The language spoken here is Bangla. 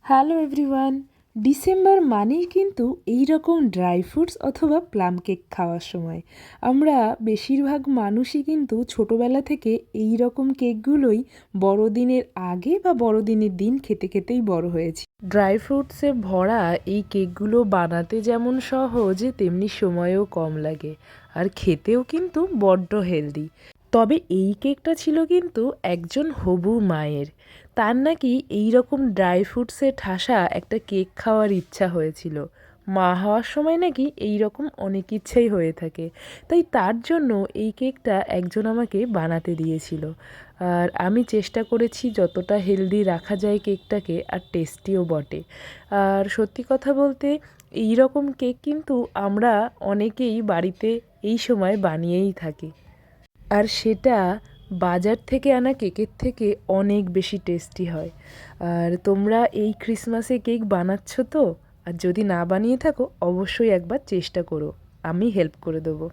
Hello everyone. ডিসেম্বর মানেই কিন্তু এই রকম ড্রাই ফ্রুটস অথবা প্লাম কেক খাওয়ার সময়। আমরা বেশিরভাগ মানুষই কিন্তু ছোটোবেলা থেকে এই রকম কেকগুলোই বড়দিনের আগে বা বড়দিনের দিন খেতে খেতেই বড় হয়েছি। ড্রাই ফ্রুটসে ভরা এই কেকগুলো বানাতে যেমন সহজ, তেমনি সময়ও কম লাগে আর খেতেও কিন্তু বড্ড হেলদি। তবে এই কেকটা ছিল কিন্তু একজন হবু মায়ের। তার নাকি এই রকম ড্রাই ফ্রুটসে ঠাসা একটা কেক খাওয়ার ইচ্ছা হয়েছিল। মা হওয়ার সময় নাকি এই রকম অনেক ইচ্ছাই হয়ে থাকে, তাই তার জন্য এই কেকটা একজন আমাকে বানাতে দিয়েছিল। আর আমি চেষ্টা করেছি যতটা হেলদি রাখা যায় কেকটাকে, আর টেস্টিও বটে। আর সত্যি কথা বলতে এই রকম কেক কিন্তু আমরা অনেকেই বাড়িতে এই সময় বানিয়েই থাকি, আর সেটা বাজার থেকে আনা কেকের থেকে অনেক বেশি টেস্টি হয়। আর তোমরা এই ক্রিসমাসে কেক বানাচ্ছ তো? আর যদি না বানিয়ে থাকো অবশ্যই একবার চেষ্টা করো, আমি হেল্প করে দেবো।